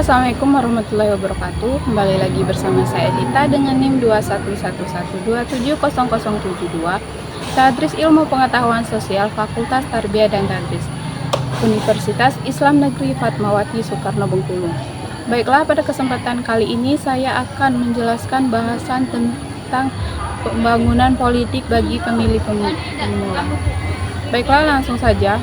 Assalamualaikum warahmatullahi wabarakatuh. Kembali lagi bersama saya Dita dengan NIM 21112700072, Tadris Ilmu Pengetahuan Sosial Fakultas Tarbiyah dan Tadris, Universitas Islam Negeri Fatmawati Soekarno Bengkulu. Baiklah, pada kesempatan kali ini saya akan menjelaskan bahasan tentang pembangunan politik bagi pemilih pemula. Baiklah, langsung saja.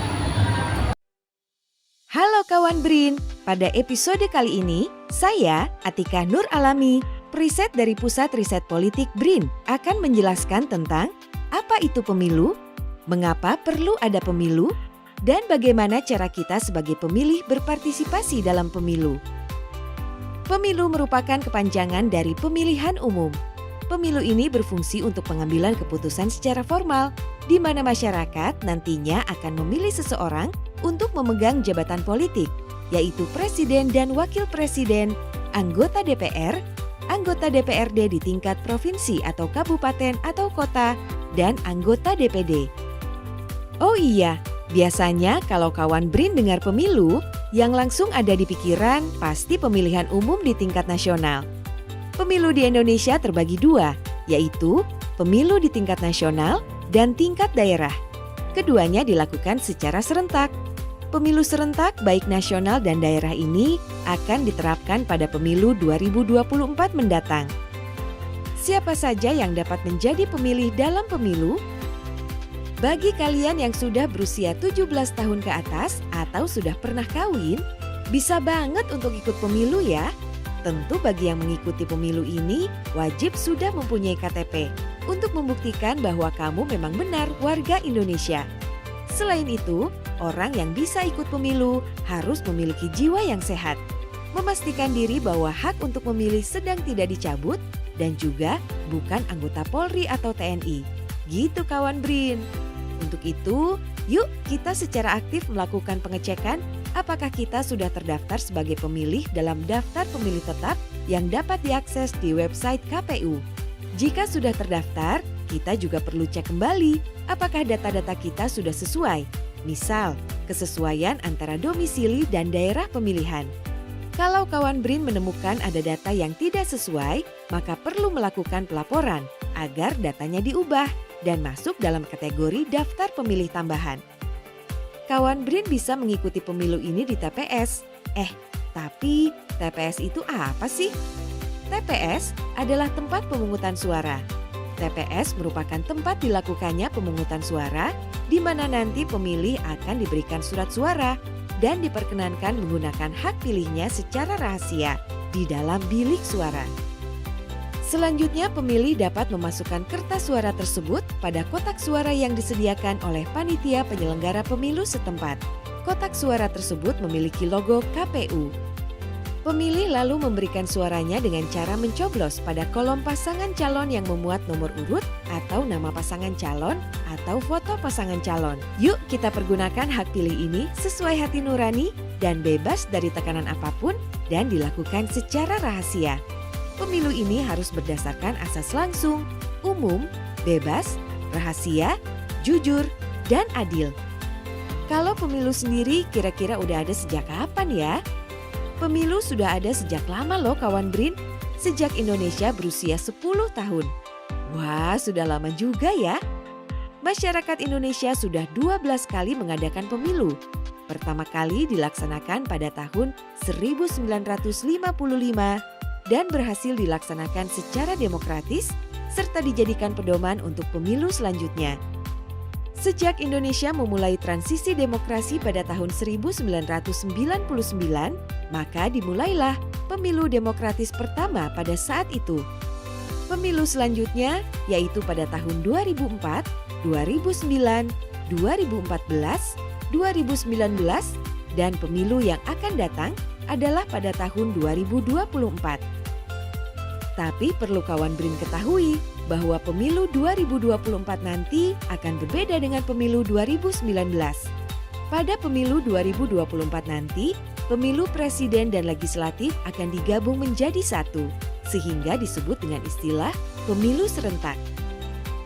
Halo kawan BRIN, pada episode kali ini saya Atika Nur Alami, periset dari Pusat Riset Politik BRIN akan menjelaskan tentang apa itu pemilu, mengapa perlu ada pemilu, dan bagaimana cara kita sebagai pemilih berpartisipasi dalam pemilu. Pemilu merupakan kepanjangan dari pemilihan umum. Pemilu ini berfungsi untuk pengambilan keputusan secara formal, di mana masyarakat nantinya akan memilih seseorang untuk memegang jabatan politik, yaitu presiden dan wakil presiden, anggota DPR, anggota DPRD di tingkat provinsi atau kabupaten atau kota, dan anggota DPD. Oh iya, biasanya kalau kawan BRIN dengar pemilu, yang langsung ada di pikiran pasti pemilihan umum di tingkat nasional. Pemilu di Indonesia terbagi dua, yaitu pemilu di tingkat nasional dan tingkat daerah. Keduanya dilakukan secara serentak. Pemilu serentak baik nasional dan daerah ini akan diterapkan pada pemilu 2024 mendatang. Siapa saja yang dapat menjadi pemilih dalam pemilu? Bagi kalian yang sudah berusia 17 tahun ke atas atau sudah pernah kawin, bisa banget untuk ikut pemilu ya. Tentu bagi yang mengikuti pemilu ini wajib sudah mempunyai KTP untuk membuktikan bahwa kamu memang benar warga Indonesia. Selain itu, orang yang bisa ikut pemilu harus memiliki jiwa yang sehat, memastikan diri bahwa hak untuk memilih sedang tidak dicabut, dan juga bukan anggota Polri atau TNI. Gitu kawan BRIN. Untuk itu, yuk kita secara aktif melakukan pengecekan apakah kita sudah terdaftar sebagai pemilih dalam daftar pemilih tetap yang dapat diakses di website KPU. Jika sudah terdaftar, kita juga perlu cek kembali apakah data-data kita sudah sesuai. Misal, kesesuaian antara domisili dan daerah pemilihan. Kalau kawan BRIN menemukan ada data yang tidak sesuai, maka perlu melakukan pelaporan agar datanya diubah dan masuk dalam kategori daftar pemilih tambahan. Kawan BRIN bisa mengikuti pemilu ini di TPS. Tapi TPS itu apa sih? TPS adalah tempat pemungutan suara. TPS merupakan tempat dilakukannya pemungutan suara di mana nanti pemilih akan diberikan surat suara dan diperkenankan menggunakan hak pilihnya secara rahasia di dalam bilik suara. Selanjutnya pemilih dapat memasukkan kertas suara tersebut pada kotak suara yang disediakan oleh panitia penyelenggara pemilu setempat. Kotak suara tersebut memiliki logo KPU. Pemilih lalu memberikan suaranya dengan cara mencoblos pada kolom pasangan calon yang memuat nomor urut atau nama pasangan calon atau foto pasangan calon. Yuk kita pergunakan hak pilih ini sesuai hati nurani dan bebas dari tekanan apapun dan dilakukan secara rahasia. Pemilu ini harus berdasarkan asas langsung, umum, bebas, rahasia, jujur, dan adil. Kalau pemilu sendiri kira-kira udah ada sejak kapan ya? Pemilu sudah ada sejak lama loh kawan BRIN, sejak Indonesia berusia 10 tahun. Wah, sudah lama juga ya. Masyarakat Indonesia sudah 12 kali mengadakan pemilu. Pertama kali dilaksanakan pada tahun 1955 dan berhasil dilaksanakan secara demokratis serta dijadikan pedoman untuk pemilu selanjutnya. Sejak Indonesia memulai transisi demokrasi pada tahun 1999, maka dimulailah pemilu demokratis pertama pada saat itu. Pemilu selanjutnya yaitu pada tahun 2004, 2009, 2014, 2019, dan pemilu yang akan datang adalah pada tahun 2024. Tapi perlu kawan BRIN ketahui bahwa pemilu 2024 nanti akan berbeda dengan pemilu 2019. Pada pemilu 2024 nanti, pemilu presiden dan legislatif akan digabung menjadi satu, sehingga disebut dengan istilah pemilu serentak.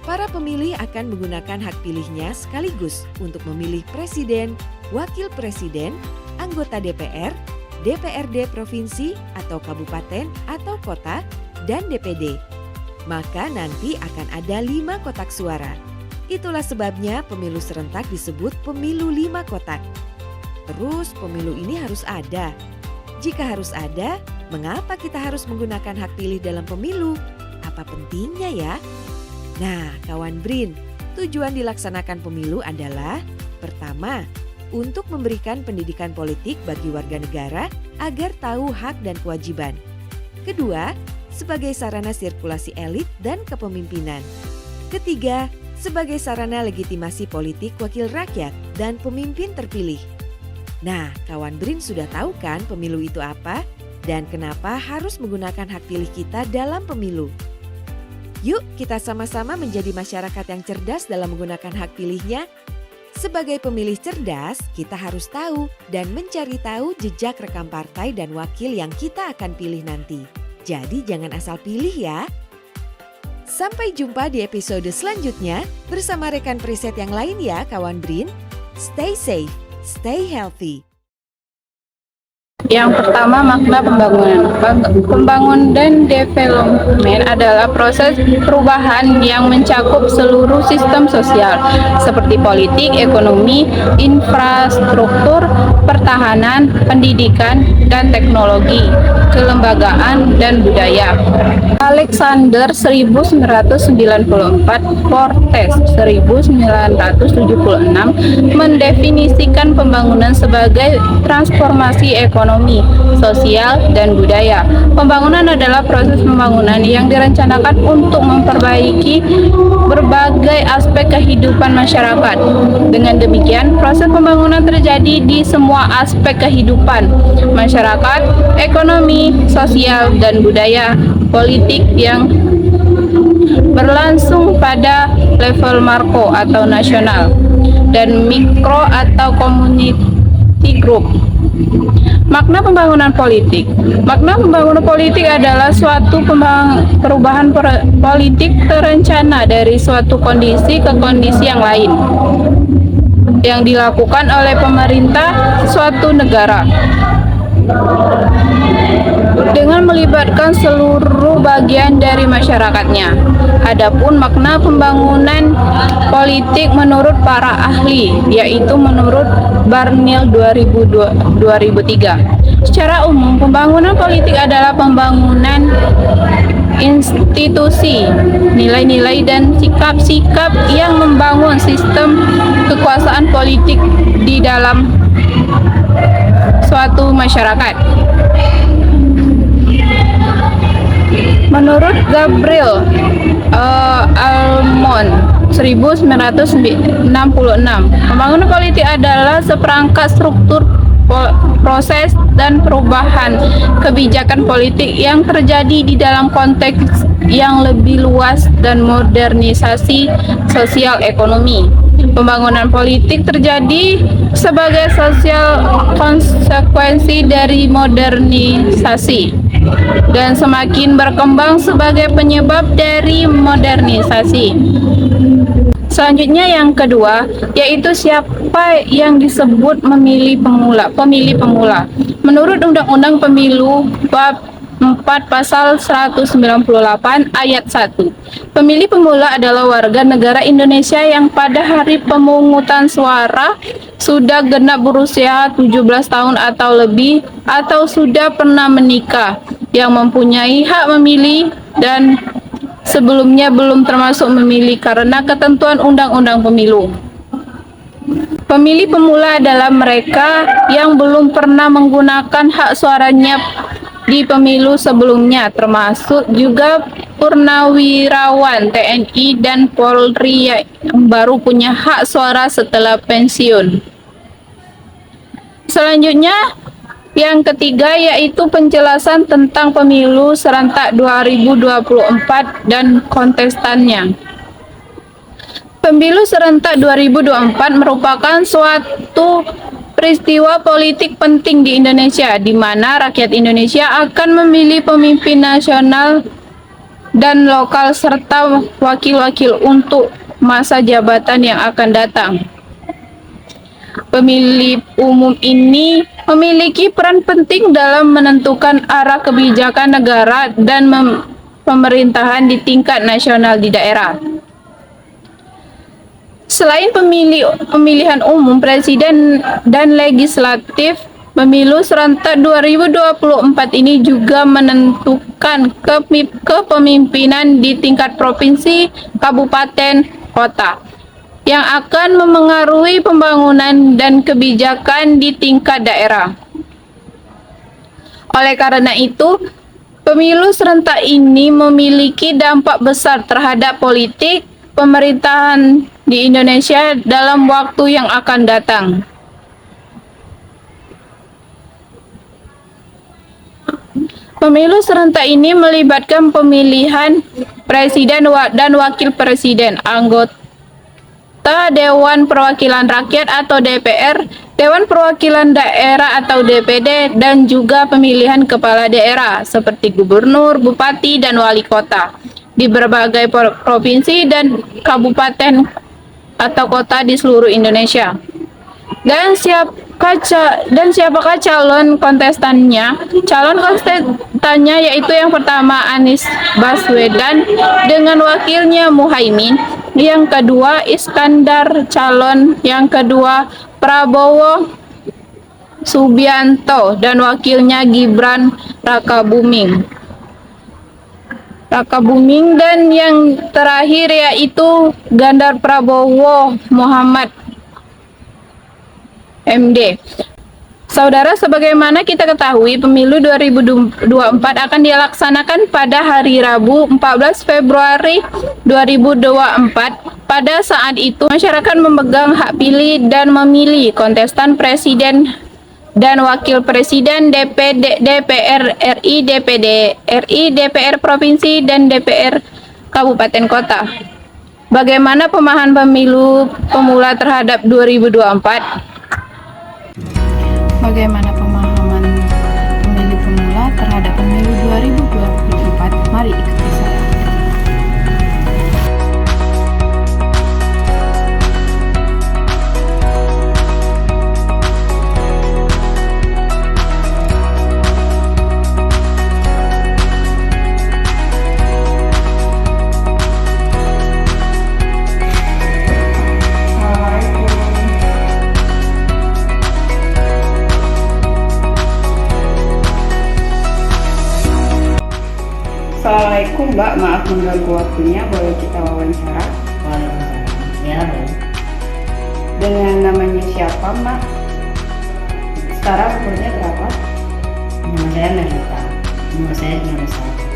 Para pemilih akan menggunakan hak pilihnya sekaligus untuk memilih presiden, wakil presiden, anggota DPR, DPRD provinsi atau kabupaten atau kota, dan DPD. Maka nanti akan ada 5 kotak suara. Itulah sebabnya pemilu serentak disebut pemilu 5 kotak. Terus pemilu ini harus ada. Jika harus ada, mengapa kita harus menggunakan hak pilih dalam pemilu? Apa pentingnya ya? Nah, kawan BRIN, tujuan dilaksanakan pemilu adalah pertama, untuk memberikan pendidikan politik bagi warga negara agar tahu hak dan kewajiban. Kedua, sebagai sarana sirkulasi elit dan kepemimpinan. Ketiga, sebagai sarana legitimasi politik wakil rakyat dan pemimpin terpilih. Nah, kawan BRIN sudah tahu kan pemilu itu apa dan kenapa harus menggunakan hak pilih kita dalam pemilu. Yuk kita sama-sama menjadi masyarakat yang cerdas dalam menggunakan hak pilihnya. Sebagai pemilih cerdas, kita harus tahu dan mencari tahu jejak rekam partai dan wakil yang kita akan pilih nanti. Jadi jangan asal pilih ya. Sampai jumpa di episode selanjutnya bersama rekan preset yang lain ya kawan BRIN. Stay safe. Stay healthy. Yang pertama, makna pembangunan. Pembangunan dan development adalah proses perubahan yang mencakup seluruh sistem sosial seperti politik, ekonomi, infrastruktur, pertahanan, pendidikan, dan teknologi, kelembagaan, dan budaya. Alexander 1994, Fortes 1976 mendefinisikan pembangunan sebagai transformasi ekonomi, sosial, dan budaya. Pembangunan adalah proses pembangunan yang direncanakan untuk memperbaiki berbagai aspek kehidupan masyarakat. Dengan demikian, proses pembangunan terjadi di semua aspek kehidupan masyarakat, ekonomi, sosial, dan budaya. Politik yang berlangsung pada level makro atau nasional dan mikro atau community group. Makna pembangunan politik. Makna pembangunan politik adalah suatu perubahan politik terencana dari suatu kondisi ke kondisi yang lain yang dilakukan oleh pemerintah suatu negara dengan melibatkan seluruh bagian dari masyarakatnya. Adapun makna pembangunan politik menurut para ahli, yaitu menurut Barnil 2003. Secara umum, pembangunan politik adalah pembangunan institusi, nilai-nilai dan sikap-sikap yang membangun sistem kekuasaan politik di dalam suatu masyarakat. Menurut Gabriel Almond 1966, pembangunan politik adalah seperangkat struktur, proses, dan perubahan kebijakan politik yang terjadi di dalam konteks yang lebih luas dan modernisasi sosial ekonomi. Pembangunan politik terjadi sebagai sosial konsekuensi dari modernisasi dan semakin berkembang sebagai penyebab dari modernisasi. Selanjutnya yang kedua, yaitu siapa yang disebut pemilih pemula. Menurut Undang-Undang Pemilu Bab 4 Pasal 198 Ayat 1, pemilih pemula adalah warga negara Indonesia yang pada hari pemungutan suara sudah genap berusia 17 tahun atau lebih atau sudah pernah menikah, yang mempunyai hak memilih dan sebelumnya belum termasuk memilih karena ketentuan Undang-Undang Pemilu. Pemilih pemula adalah mereka yang belum pernah menggunakan hak suaranya di pemilu sebelumnya, termasuk juga purnawirawan TNI dan Polri yang baru punya hak suara setelah pensiun. Selanjutnya, yang ketiga yaitu penjelasan tentang pemilu serentak 2024 dan kontestannya. Pemilu serentak 2024 merupakan suatu peristiwa politik penting di Indonesia, di mana rakyat Indonesia akan memilih pemimpin nasional dan lokal serta wakil-wakil untuk masa jabatan yang akan datang. Pemilih umum ini memiliki peran penting dalam menentukan arah kebijakan negara dan pemerintahan di tingkat nasional di daerah. Selain pemilihan umum presiden dan legislatif, pemilu serentak 2024 ini juga menentukan kepemimpinan di tingkat provinsi, kabupaten, kota, yang akan memengaruhi pembangunan dan kebijakan di tingkat daerah. Oleh karena itu, pemilu serentak ini memiliki dampak besar terhadap politik pemerintahan di Indonesia dalam waktu yang akan datang. Pemilu serentak ini melibatkan pemilihan presiden dan wakil presiden, anggota Dewan Perwakilan Rakyat atau DPR, Dewan Perwakilan Daerah atau DPD, dan juga pemilihan kepala daerah seperti gubernur, bupati, dan wali kota di berbagai provinsi dan kabupaten atau kota di seluruh Indonesia. Dan siapakah calon kontestannya? Calon kontestannya yaitu yang pertama Anies Baswedan dengan wakilnya Muhaimin, yang kedua Iskandar Calon, yang kedua Prabowo Subianto dan wakilnya Gibran Rakabuming, dan yang terakhir yaitu Ganjar Prabowo Muhammad MD. Saudara, sebagaimana kita ketahui, pemilu 2024 akan dilaksanakan pada hari Rabu 14 Februari 2024. Pada saat itu, masyarakat memegang hak pilih dan memilih kontestan presiden dan wakil presiden, DPR RI, DPD RI, DPR provinsi, dan DPR kabupaten kota. Bagaimana pemahaman pemilu pemula terhadap 2024? Bagaimana pemahaman pemilih pemula terhadap pemilu 2024? Mari ikuti saya. Assalamualaikum Mbak, maaf mengganggu waktunya, boleh kita wawancara? Waalaikumsalam. Ya, baik. Dengan namanya siapa Mbak? Sekarang umurnya berapa? Nama saya Melita. Umur saya 15 tahun.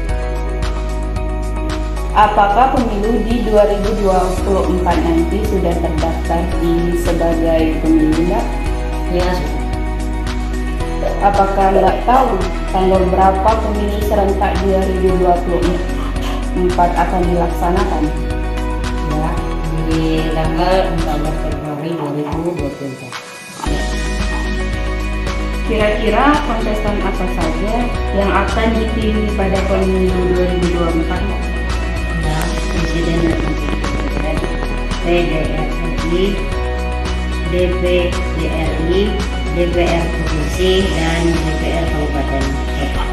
Apakah pemilu di 2024 nanti sudah terdaftar sebagai pemilu Mbak? Ya, sudah. Apakah Mbak tahu tanggal berapa pemilu serentak 2024 akan dilaksanakan? Ya, di tanggal 14 Februari 2024. Ya. Kira-kira kontestan apa saja yang akan dipilih pada pemilu 2024? Ya, Presiden dan Wakil Presiden, PDRI, DPDRI, DPR provinsi, dan DPR kabupaten kota.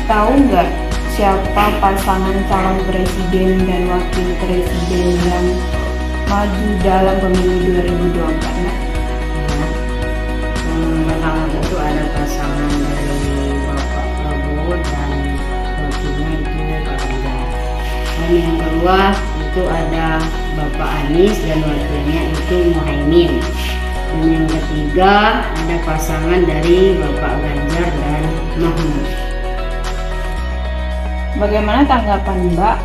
Tahu nggak siapa pasangan calon presiden dan wakil presiden yang maju dalam pemilu 2024? Mbak? Pertama itu ada pasangan dari Bapak Prabowo dan wakilnya itu Pak Ganjar. Dan yang kedua itu ada Bapak Anies dan wakilnya itu Muhaimin. Dan yang ketiga ada pasangan dari Bapak Ganjar dan Mahfud. Bagaimana tanggapan Mbak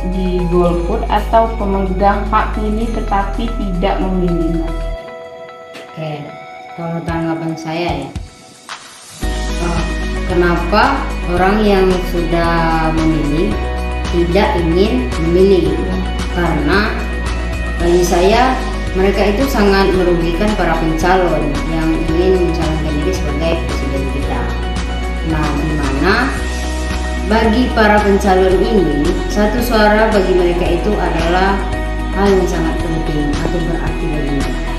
di golput atau pemegang hak pilih tetapi tidak memilih Mbak? Oke, kalau tanggapan saya ya, kenapa orang yang sudah memilih tidak ingin memilih? Karena bagi saya mereka itu sangat merugikan para pencalon yang ingin mencalonkan diri sebagai presiden kita. Nah, di mana bagi para pencalon ini, satu suara bagi mereka itu adalah hal yang sangat penting atau berarti bagi mereka.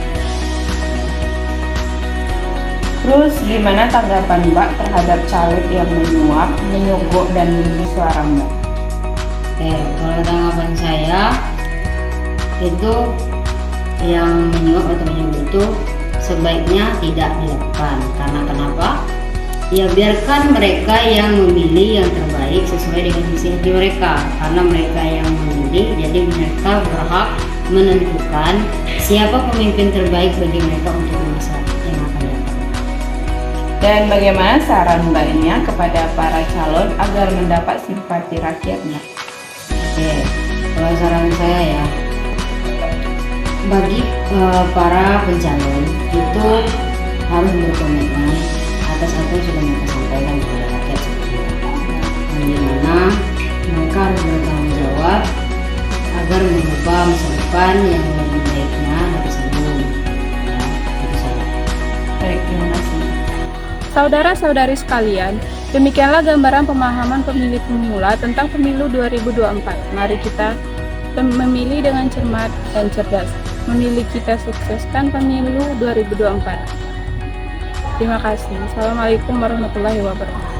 Terus gimana tanggapan Mbak terhadap caleg yang menyuap, menyogok, dan menyuap suara Mbak? Oke, kalau tanggapan saya itu yang menyuap atau menyogok itu sebaiknya tidak dilakukan. Karena kenapa? Ya biarkan mereka yang memilih yang terbaik sesuai dengan visi misi mereka. Karena mereka yang memilih, jadi mereka berhak menentukan siapa pemimpin terbaik bagi mereka untuk masa yang akan datang. Dan bagaimana saran Mbaknya kepada para calon agar mendapat simpati rakyatnya? Oke, kalau saran saya ya, bagi para pencalon itu harus berkomitmen atas apa yang sudah mereka sampaikan kepada rakyat seperti itu. Di mana mereka harus bertanggung jawab agar mengubah masa depan yang lebih baiknya dari sebelum. Ya, itu saja. Baik, terima kasih. Saudara-saudari sekalian, demikianlah gambaran pemahaman pemilih pemula tentang pemilu 2024. Mari kita memilih dengan cermat dan cerdas. Memilih kita sukseskan pemilu 2024. Terima kasih. Assalamualaikum warahmatullahi wabarakatuh.